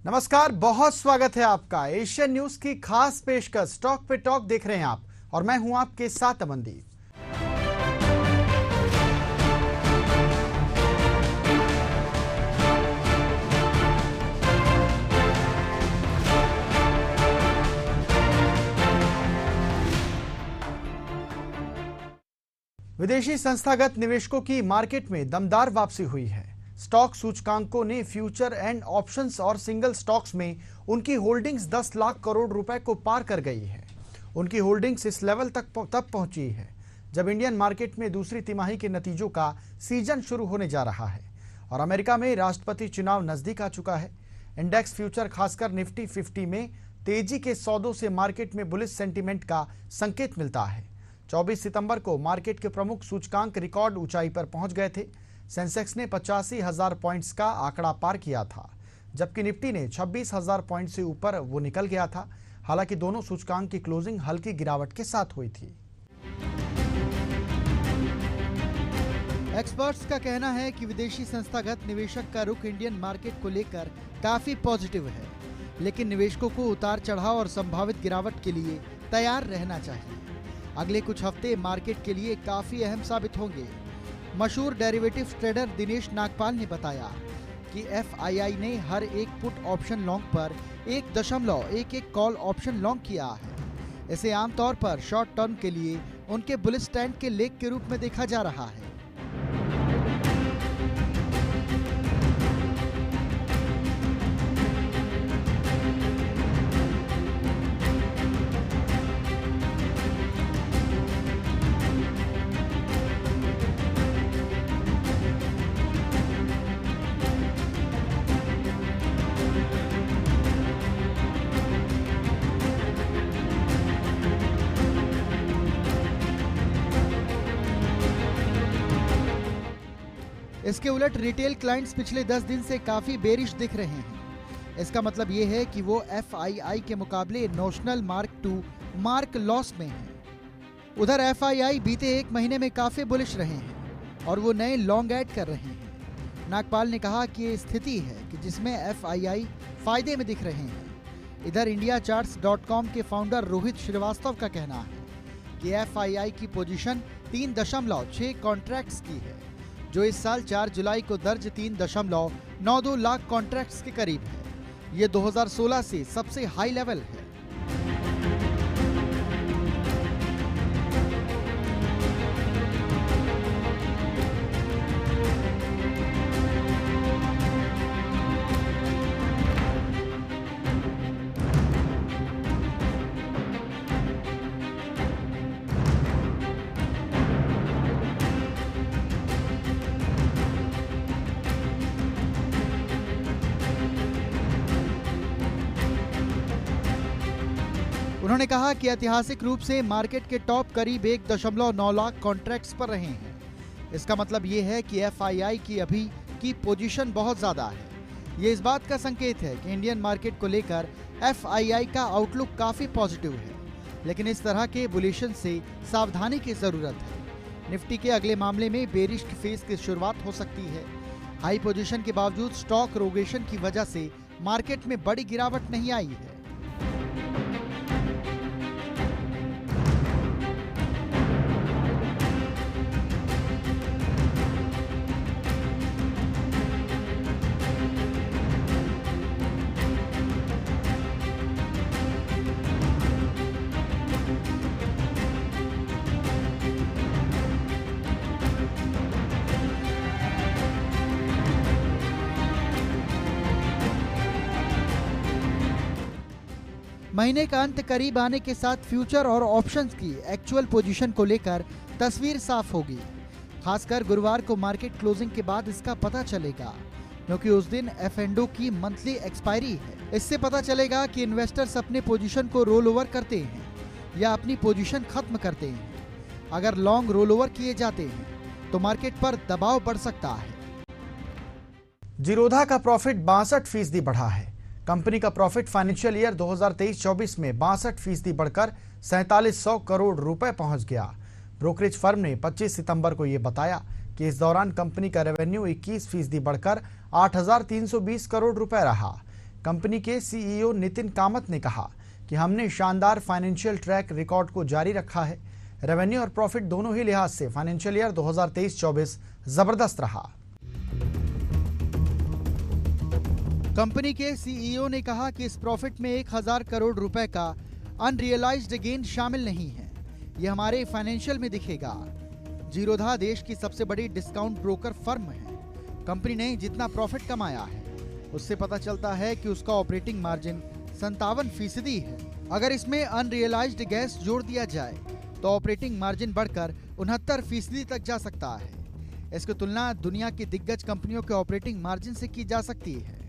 नमस्कार, बहुत स्वागत है आपका एशियन न्यूज की खास पेशकश स्टॉक पे टॉक देख रहे हैं आप और मैं हूं आपके साथ अमनदीप। विदेशी संस्थागत निवेशकों की मार्केट में दमदार वापसी हुई है। स्टॉक सूचकांकों ने फ्यूचर एंड ऑप्शंस और सिंगल स्टॉक्स में उनकी होल्डिंग्स 10 लाख करोड़ रुपए को पार कर गई है। उनकी होल्डिंग्स इस लेवल तक तब पहुंची है जब इंडियन मार्केट में दूसरी तिमाही के नतीजों का सीजन शुरू होने जा रहा है और अमेरिका में राष्ट्रपति चुनाव नजदीक आ चुका है। इंडेक्स फ्यूचर खासकर निफ्टी 50 में तेजी के सौदों से मार्केट में बुलिश सेंटीमेंट का संकेत मिलता है। 24 सितंबर को मार्केट के प्रमुख सूचकांक रिकॉर्ड ऊंचाई पर पहुंच गए थे। सेंसेक्स ने 85,000 पॉइंट्स का आंकड़ा पार किया था, जबकि निफ्टी ने 26,000 पॉइंट से ऊपर वो निकल गया था। हालांकि दोनों सूचकांक की क्लोजिंग हल्की गिरावट के साथ हुई थी। एक्सपर्ट्स का कहना है कि विदेशी संस्थागत निवेशक का रुख इंडियन मार्केट को लेकर काफी पॉजिटिव है, लेकिन निवेशकों को उतार चढ़ाव और संभावित गिरावट के लिए तैयार रहना चाहिए। अगले कुछ हफ्ते मार्केट के लिए काफी अहम साबित होंगे। मशहूर डेरिवेटिव ट्रेडर दिनेश नागपाल ने बताया कि एफआईआई ने हर एक पुट ऑप्शन लॉन्ग पर 1.11 कॉल ऑप्शन लॉन्ग किया है। इसे आमतौर पर शॉर्ट टर्म के लिए उनके बुलिश स्टैंड के लेग के रूप में देखा जा रहा है। इसके उलट रिटेल क्लाइंट्स पिछले 10 दिन से काफी बेरिश दिख रहे हैं। इसका मतलब ये है कि वो एफआईआई के मुकाबले notional mark to mark loss में है। उधर एफआईआई बीते एक महीने में काफी बुलिश रहे हैं और वो नए लॉन्ग ऐड कर रहे हैं। नागपाल ने कहा कि ये स्थिति है कि जिसमें एफआईआई फायदे में दिख रहे हैं। इधर indiacharts.com के फाउंडर रोहित श्रीवास्तव का कहना है कि एफआईआई की पोजीशन 3.6 कॉन्ट्रैक्ट्स की है, जो इस साल 4 जुलाई को दर्ज 3.92 लाख कॉन्ट्रैक्ट्स के करीब है। ये 2016 से सबसे हाई लेवल है। उन्होंने कहा कि ऐतिहासिक रूप से मार्केट के टॉप करीब 1.9 लाख कॉन्ट्रैक्ट्स पर रहे हैं। इसका मतलब ये है कि एफआईआई की अभी की पोजीशन बहुत ज्यादा है। ये इस बात का संकेत है कि इंडियन मार्केट को लेकर एफआईआई का आउटलुक काफी पॉजिटिव है, लेकिन इस तरह के बुलिशन से सावधानी की जरूरत है। निफ्टी के अगले मामले में बेरिश की फेज की शुरुआत हो सकती है। हाई पोजीशन के बावजूद स्टॉक रोटेशन की वजह से मार्केट में बड़ी गिरावट नहीं आई है। महीने का अंत करीब आने के साथ फ्यूचर और ऑप्शंस की एक्चुअल पोजीशन को लेकर तस्वीर साफ होगी। खासकर गुरुवार को मार्केट क्लोजिंग के बाद इसका पता चलेगा, क्योंकि उस दिन एफ&ओ की मंथली एक्सपायरी है। इससे पता चलेगा कि इन्वेस्टर्स अपने पोजीशन को रोल ओवर करते हैं या अपनी पोजीशन खत्म करते हैं। अगर लॉन्ग रोल ओवर किए जाते हैं तो मार्केट पर दबाव बढ़ सकता है। जीरोधा का प्रॉफिट 62% बढ़ा है। कंपनी का प्रॉफिट फाइनेंशियल ईयर 2023-24 में 62% बढ़कर 4700 करोड़ रुपए पहुंच गया। ब्रोकरेज फर्म ने 25 सितंबर को यह बताया कि इस दौरान कंपनी का रेवेन्यू 21% बढ़कर 8,320 करोड़ रुपए रहा। कंपनी के सीईओ नितिन कामत ने कहा कि हमने शानदार फाइनेंशियल ट्रैक रिकॉर्ड को जारी रखा है। रेवेन्यू और प्रॉफिट दोनों ही लिहाज से फाइनेंशियल ईयर 2023-24 जबरदस्त रहा। कंपनी के सीईओ ने कहा कि इस प्रॉफिट में 1000 करोड़ रुपए का अनरियलाइज्ड गेन शामिल नहीं है। यह हमारे फाइनेंशियल में दिखेगा। जीरोधा देश की सबसे बड़ी डिस्काउंट ब्रोकर फर्म है। कंपनी ने जितना प्रॉफिट कमाया है उससे पता चलता है कि उसका ऑपरेटिंग मार्जिन 57% है। अगर इसमें अनरियलाइज्ड गैस जोड़ दिया जाए तो ऑपरेटिंग मार्जिन बढ़कर 69% तक जा सकता है। इसकी तुलना दुनिया की दिग्गज कंपनियों के ऑपरेटिंग मार्जिन से की जा सकती है।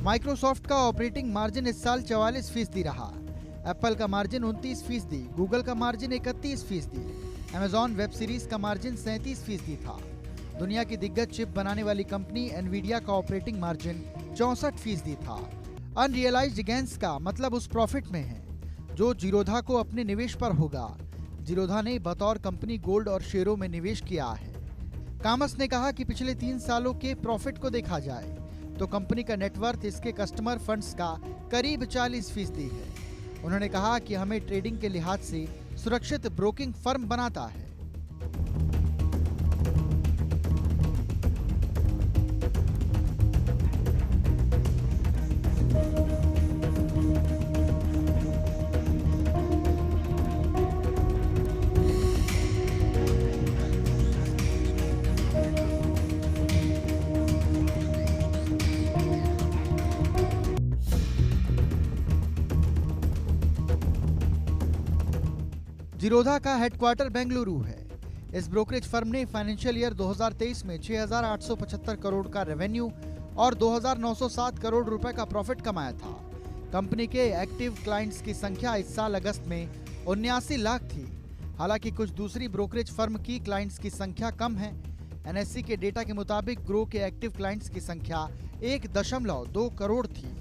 माइक्रोसॉफ्ट का ऑपरेटिंग मार्जिन इस साल 44% रहा। एप्पल का मार्जिन 29%, गूगल का मार्जिन 31%, अमेजॉन वेब सीरीज का मार्जिन 37% था। दुनिया की दिग्गज चिप बनाने वाली कंपनी एनवीडिया का ऑपरेटिंग मार्जिन 64% था। अनरियलाइज्ड गेन्स का मतलब उस प्रॉफिट में है जो जीरोधा को अपने निवेश पर होगा। जीरोधा ने बतौर कंपनी गोल्ड और शेयरों में निवेश किया है। कामस ने कहा कि पिछले 3 सालों के प्रॉफिट को देखा जाए तो कंपनी का नेटवर्थ इसके कस्टमर फंड्स का करीब 40% है। उन्होंने कहा कि हमें ट्रेडिंग के लिहाज से सुरक्षित ब्रोकिंग फर्म बनाता है। जीरोधा का हेडक्वार्टर बेंगलुरु है। इस ब्रोकरेज फर्म ने फाइनेंशियल ईयर 2023 में 6,875 करोड़ का रेवेन्यू और 2,907 करोड़ रुपए का प्रॉफिट कमाया था। कंपनी के एक्टिव क्लाइंट्स की संख्या इस साल अगस्त में 79 लाख थी। हालांकि कुछ दूसरी ब्रोकरेज फर्म की क्लाइंट्स की संख्या कम है। एनएससी के डेटा के मुताबिक ग्रो के एक्टिव क्लाइंट्स की संख्या 1.2 करोड़ थी।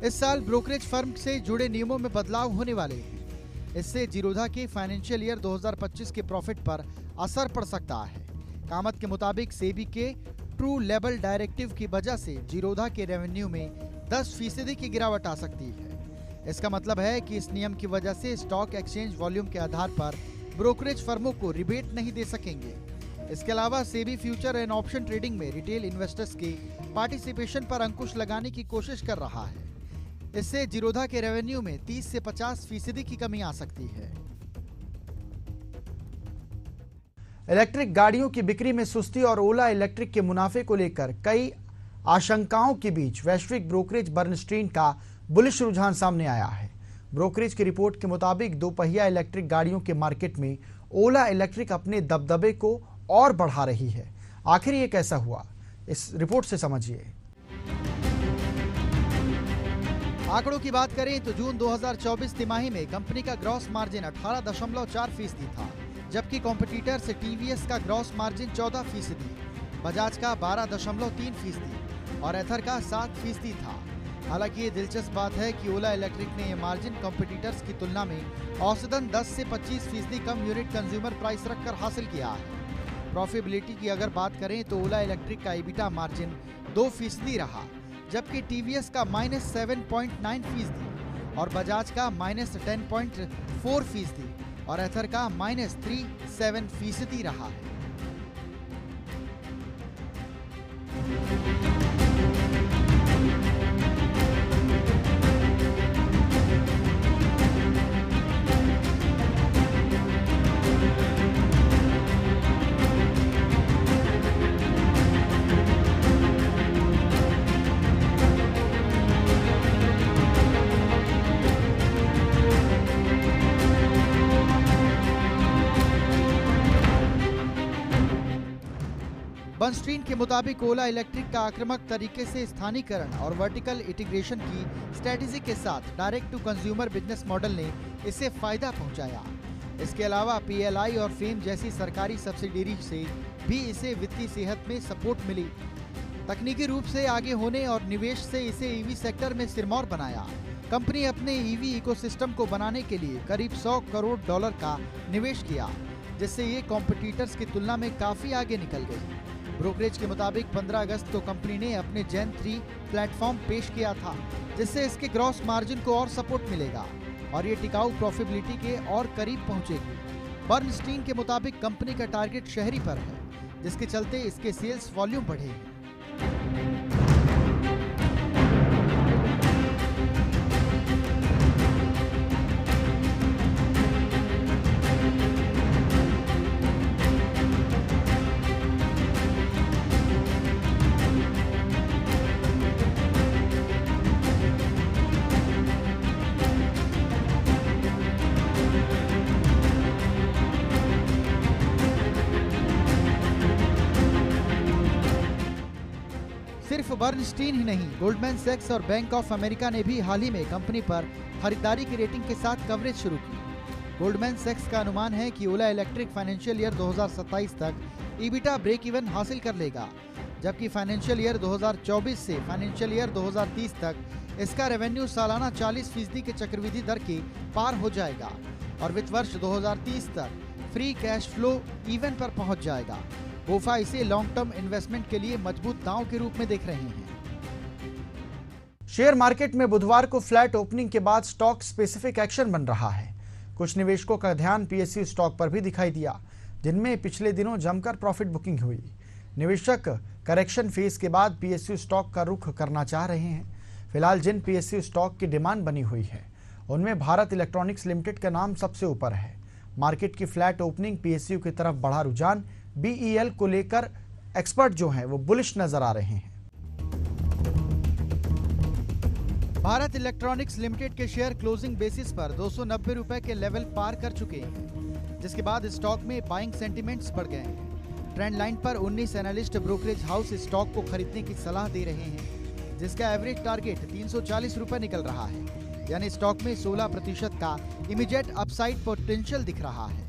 इस साल ब्रोकरेज फर्म से जुड़े नियमों में बदलाव होने वाले हैं। इससे जीरोधा के फाइनेंशियल ईयर 2025 के प्रॉफिट पर असर पड़ सकता है। कामत के मुताबिक सेबी के ट्रू लेवल डायरेक्टिव की वजह से जीरोधा के रेवेन्यू में 10% की गिरावट आ सकती है। इसका मतलब है कि इस नियम की वजह से स्टॉक एक्सचेंज वॉल्यूम के आधार पर ब्रोकरेज फर्मों को रिबेट नहीं दे सकेंगे। इसके अलावा SEBI future and option trading में रिटेल इन्वेस्टर्स के पार्टिसिपेशन पर अंकुश लगाने की कोशिश कर रहा है। इससे जीरोधा के रेवेन्यू में 30 से 50% की कमी आ सकती है। इलेक्ट्रिक गाड़ियों की बिक्री में सुस्ती और ओला इलेक्ट्रिक के मुनाफे को लेकर कई आशंकाओं के बीच वैश्विक ब्रोकरेज बर्नस्टीन का बुलिश रुझान सामने आया है। ब्रोकरेज की रिपोर्ट के मुताबिक दोपहिया इलेक्ट्रिक गाड़ियों के मार्केट में ओला इलेक्ट्रिक अपने दबदबे को और बढ़ा रही है। आखिर ये कैसा हुआ, इस रिपोर्ट से समझिए। आंकड़ों की बात करें तो जून 2024 तिमाही में कंपनी का ग्रॉस मार्जिन 18.4% था, जबकि कॉम्पिटिटर से टीवीएस का ग्रॉस मार्जिन 14%, बजाज का 12.3% और एथर का 7% था। हालांकि ये दिलचस्प बात है कि ओला इलेक्ट्रिक ने ये मार्जिन कॉम्पिटिटर्स की तुलना में औसतन 10 से 25% कम यूनिट कंज्यूमर प्राइस रखकर हासिल किया है। प्रॉफिटेबिलिटी की अगर बात करें तो ओला इलेक्ट्रिक का ईबिटा मार्जिन 2% रहा, जबकि टीवीएस का -7.9% और बजाज का -10.4% और एथर का -3.7% रहा है। बर्नस्टीन के मुताबिक ओला इलेक्ट्रिक का आक्रामक तरीके से स्थानीयकरण और वर्टिकल इंटीग्रेशन की स्ट्रेटेजी के साथ direct to consumer business model ने इसे फायदा पहुंचाया। इसके अलावा पीएलआई और फेम जैसी सरकारी सब्सिडरी से भी इसे वित्तीय सेहत में सपोर्ट मिली। तकनीकी रूप से आगे होने और निवेश से इसे ईवी सेक्टर में सिरमौर बनाया। कंपनी अपने ईवी इकोसिस्टम को बनाने के लिए करीब $100 करोड़ का निवेश किया, जिससे ये कॉम्पिटिटर्स की तुलना में काफी आगे निकल गई। ब्रोकरेज के मुताबिक 15 अगस्त को कंपनी ने अपने जेन 3 प्लेटफॉर्म पेश किया था, जिससे इसके ग्रॉस मार्जिन को और सपोर्ट मिलेगा और ये टिकाऊ प्रॉफिटेबिलिटी के और करीब पहुंचेगी। बर्नस्टीन के मुताबिक कंपनी का टारगेट शहरी पर है, जिसके चलते इसके सेल्स वॉल्यूम बढ़े हैं। सिर्फ बर्नस्टीन ही नहीं, गोल्डमैन सैक्स और बैंक ऑफ अमेरिका ने भी हाल ही में कंपनी पर खरीदारी की रेटिंग के साथ कवरेज शुरू की। गोल्डमैन सैक्स का अनुमान है कि ओला इलेक्ट्रिक फाइनेंशियल ईयर 2027 तक ईबिटा ब्रेक इवन हासिल कर लेगा, जबकि फाइनेंशियल ईयर 2024 से फाइनेंशियल ईयर 2030 तक इसका रेवेन्यू सालाना 40% के चक्रवृद्धि दर के पार हो जाएगा और वित्त वर्ष 2030 तक फ्री कैश फ्लो इवन पर पहुंच जाएगा। बोफा इसे लॉन्ग टर्म इन्वेस्टमेंट के लिए मजबूत दांव के रूप में देख रहे हैं। शेयर मार्केट में बुधवार को फ्लैट ओपनिंग के बाद स्टॉक स्पेसिफिक एक्शन बन रहा है। कुछ निवेशकों का ध्यान पीएसयू स्टॉक पर भी दिखाई दिया, जिनमें पिछले दिनों जमकर प्रॉफिट बुकिंग हुई। निवेशक करेक्शन फेज के बाद पीएसयू स्टॉक का रुख करना चाह रहे हैं। फिलहाल जिन पीएसयू स्टॉक की डिमांड बनी हुई है, उनमें भारत इलेक्ट्रॉनिक्स लिमिटेड का नाम सबसे ऊपर है। मार्केट की फ्लैट ओपनिंग पीएसयू की तरफ बढ़ा रुझान बीईएल को लेकर एक्सपर्ट जो हैं वो बुलिश नजर आ रहे हैं। भारत इलेक्ट्रॉनिक्स लिमिटेड के शेयर क्लोजिंग बेसिस पर 290 रुपए के लेवल पार कर चुके हैं, जिसके बाद स्टॉक में बाइंग सेंटिमेंट्स बढ़ गए हैं। ट्रेंड लाइन पर 19 एनालिस्ट ब्रोकरेज हाउस स्टॉक को खरीदने की सलाह दे रहे हैं, जिसका एवरेज टारगेट 340 रुपए निकल रहा है, यानी स्टॉक में 16% का इमीडिएट अपसाइड पोटेंशियल दिख रहा है।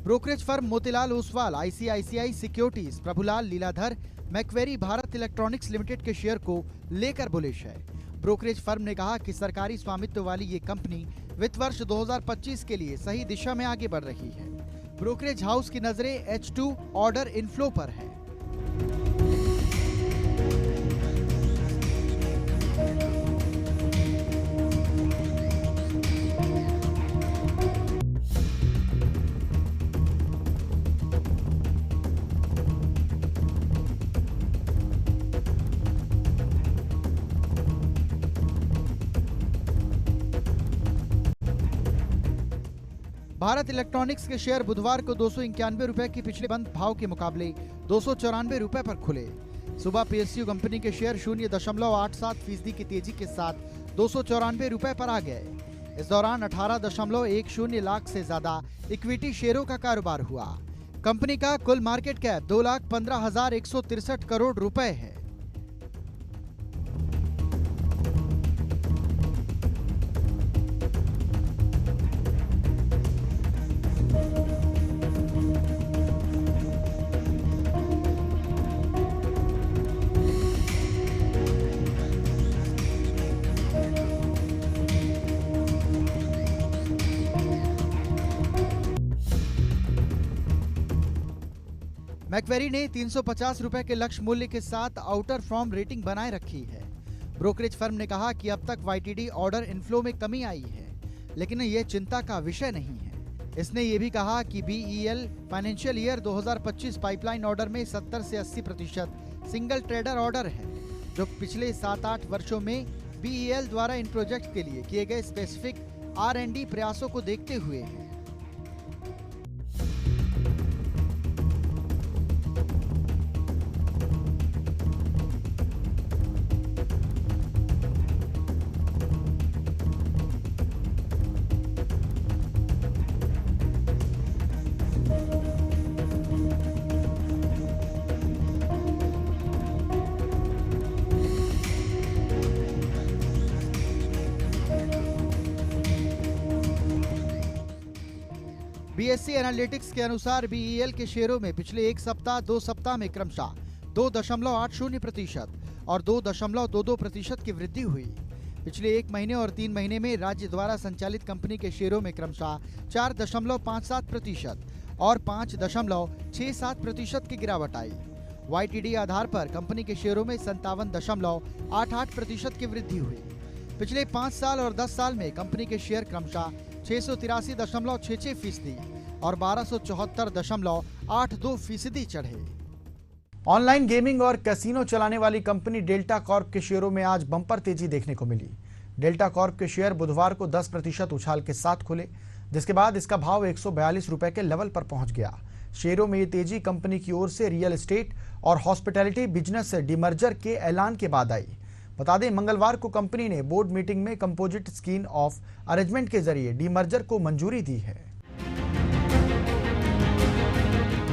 Brokerage firm Motilal Oswal, ICICI securities, Prabhulal Lilladher, Macquarie Bharat electronics limited के शेयर को लेकर बुलिश है। ब्रोकरेज फर्म ने कहा कि सरकारी स्वामित्व वाली ये कंपनी वित्त वर्ष 2025 के लिए सही दिशा में आगे बढ़ रही है। ब्रोकरेज हाउस की नजरें H2 ऑर्डर इनफ्लो पर है। भारत इलेक्ट्रॉनिक्स के शेयर बुधवार को 291 रुपए की पिछले बंद भाव के मुकाबले 294 रुपए पर खुले। सुबह पीएसयू कंपनी के शेयर 0.87% की तेजी के साथ 294 रुपए पर आ गए। इस दौरान 18.10 लाख से ज्यादा इक्विटी शेयरों का कारोबार हुआ। कंपनी का कुल मार्केट कैप 2,15,163 करोड़ रुपए है। मैक्वेरी ने 350 रुपए के लक्ष्य मूल्य के साथ आउटर फॉर्म रेटिंग बनाए रखी है। ब्रोकरेज फर्म ने कहा कि अब तक वाईटीडी ऑर्डर इनफ्लो में कमी आई है, लेकिन यह चिंता का विषय नहीं है। इसने ये भी कहा कि BEL financial year 2025 pipeline order में 70 से 80% सिंगल ट्रेडर ऑर्डर है, जो पिछले 7-8 वर्षों में BEL द्वारा इन प्रोजेक्ट के लिए किए गए स्पेसिफिक R&D प्रयासों को देखते हुए है। BSE एनालिटिक्स के अनुसार BEL के शेयरों में पिछले 2 सप्ताह में क्रमशः 2.80% और 2.22% की वृद्धि हुई। पिछले 1 महीने और 3 महीने में राज्य द्वारा संचालित कंपनी के शेयरों में क्रमशः 4.57% और 5.67% की गिरावट आई। YTD आधार पर कंपनी के शेयरों में 57.88% की वृद्धि हुई। पिछले 5 साल और 10 साल में कंपनी के शेयर क्रमशः 683.66% और 1274.82% चढ़े। ऑनलाइन गेमिंग और कैसीनो चलाने वाली कंपनी डेल्टा कॉर्प के शेयरों में आज बम्पर तेजी देखने को मिली। डेल्टा कॉर्प के शेयर बुधवार को 10% उछाल के साथ खुले, जिसके बाद इसका भाव 142 रुपए के लेवल पर पहुंच गया। शेयरों में ये तेजी कंपनी की ओर से रियल एस्टेट और हॉस्पिटैलिटी बिजनेस डीमर्जर के ऐलान के बाद आई। बता दें, मंगलवार को कंपनी ने बोर्ड मीटिंग में कंपोजिट स्कीम ऑफ अरेंजमेंट के जरिए डीमर्जर को मंजूरी दी है।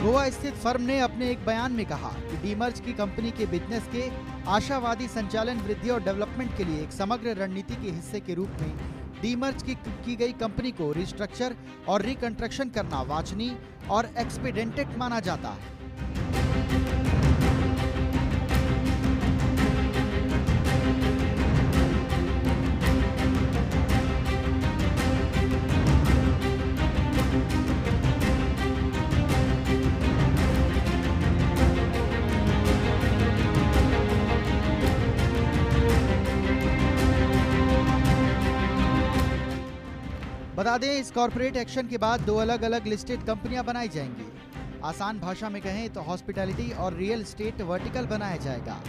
गोवा स्थित फर्म ने अपने एक बयान में कहा कि डीमर्ज की कंपनी के बिजनेस के आशावादी संचालन, वृद्धि और डेवलपमेंट के लिए एक समग्र रणनीति के हिस्से के रूप में डीमर्ज की गई कंपनी को रिस्ट्रक्चर और रिकंस्ट्रक्शन करना वांछनीय और एक्सपीडिएंटेड माना जाता है। बता दें, इस कॉर्पोरेट एक्शन के बाद 2 अलग-अलग लिस्टेड कंपनियां बनाई जाएंगी। आसान भाषा में कहें तो हॉस्पिटैलिटी और रियल एस्टेट वर्टिकल बनाया जाएगा।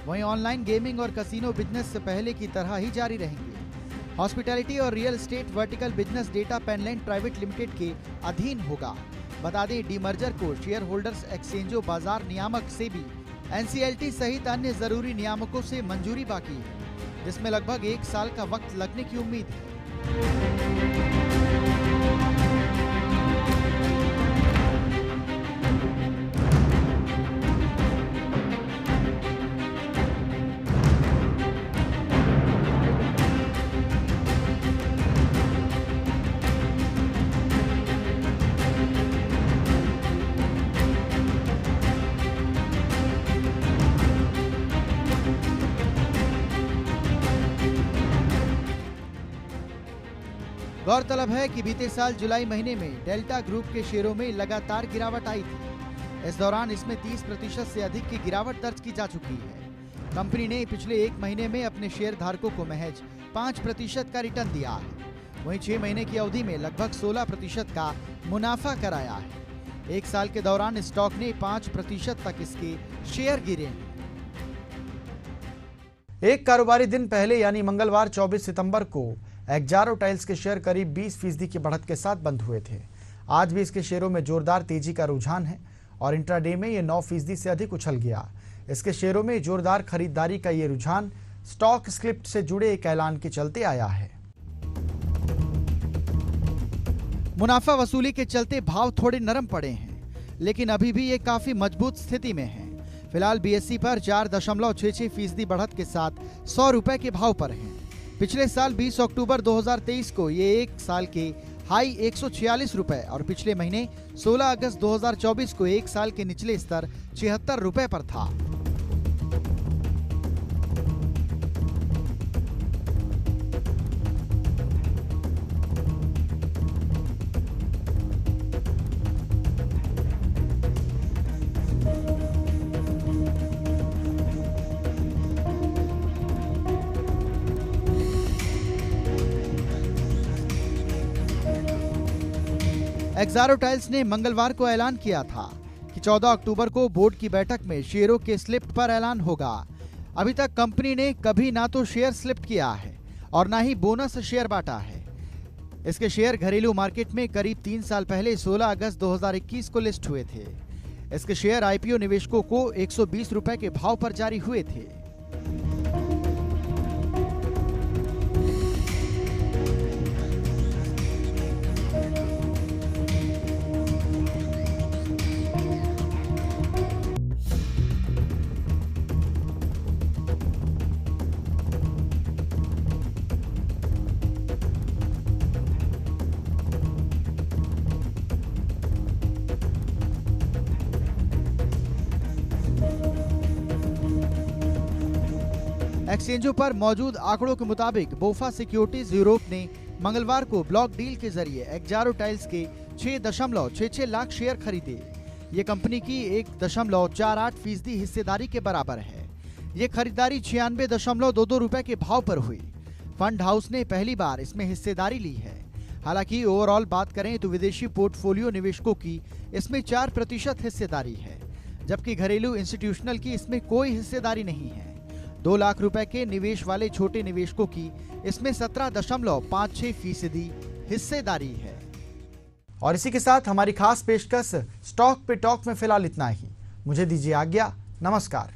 वहीं ऑनलाइन गेमिंग और कैसीनो बिजनेस से पहले की तरह ही जारी रहेंगे। हॉस्पिटैलिटी और real estate vertical business data Penland private limited के अधीन होगा। बता दें, डीमर्जर को शेयर होल्डर्स एक्सचेंजों बाजार नियामक सेबी, NCLT सहित अन्य जरूरी नियामकों से मंजूरी बाकी है, जिसमें लगभग 1 साल का वक्त लगने की उम्मीद है। गौरतलब है कि बीते साल जुलाई महीने में डेल्टा ग्रुप के शेयरों में लगातार गिरावट आई थी। इस दौरान इसमें 30% से अधिक की गिरावट दर्ज की जा चुकी है। कंपनी ने पिछले 1 महीने में अपने शेयर धारकों को महज 5% का रिटर्न दिया है। वहीं 6 महीने की अवधि में लगभग 16% का मुनाफा कराया है। 1 साल के दौरान स्टॉक ने 5% तक इसके शेयर गिरे हैं। एक कारोबारी दिन पहले यानी मंगलवार 24 सितंबर को एक्जारो टाइल्स के शेयर करीब 20% की बढ़त के साथ बंद हुए थे। आज भी इसके शेयरों में जोरदार तेजी का रुझान है और इंट्राडे में ये 9% से अधिक उछल गया। इसके शेयरों में जोरदार खरीदारी का ये रुझान स्टॉक स्क्रिप्ट से जुड़े एक ऐलान के चलते आया है। मुनाफा वसूली के चलते भाव थोड़े नरम पड़े हैं, लेकिन अभी भी ये काफी मजबूत स्थिति में है। फिलहाल BSE पर 4.66% बढ़त के साथ 100 रुपए के भाव पर है। पिछले साल 20 अक्टूबर 2023 को ये 1 साल के हाई 146 रुपए और पिछले महीने 16 अगस्त 2024 को 1 साल के निचले स्तर 76 रुपए पर था। एक्सारो टाइल्स ने मंगलवार को ऐलान किया था कि 14 अक्टूबर को बोर्ड की बैठक में शेयरों के स्लिप पर ऐलान होगा। अभी तक कंपनी ने कभी ना तो शेयर स्लिप किया है और ना ही बोनस शेयर बांटा है। इसके शेयर घरेलू मार्केट में करीब 3 साल पहले 16 अगस्त 2021 को लिस्ट हुए थे। इसके शेयर आईपीओ निवेशकों को 120 रुपए के भाव पर जारी हुए थे। एक्सचेंजों पर मौजूद आंकड़ों के मुताबिक बोफा सिक्योरिटीज यूरोप ने मंगलवार को ब्लॉक डील के जरिए एक्सारो टाइल्स के 6.66 लाख शेयर खरीदे। ये कंपनी की 1.48% हिस्सेदारी के बराबर है। ये खरीदारी 96.22 रुपए के भाव पर हुई। फंड हाउस ने पहली बार इसमें हिस्सेदारी ली है। हालांकि ओवरऑल बात करें तो विदेशी पोर्टफोलियो निवेशकों की इसमें 4% हिस्सेदारी है, जबकि घरेलू इंस्टीट्यूशनल की इसमें कोई हिस्सेदारी नहीं है। 2 लाख रुपए के निवेश वाले छोटे निवेशकों की इसमें 17.56% हिस्सेदारी है। और इसी के साथ हमारी खास पेशकश स्टॉक पे टॉक में फिलहाल इतना ही। मुझे दीजिए आज्ञा। नमस्कार।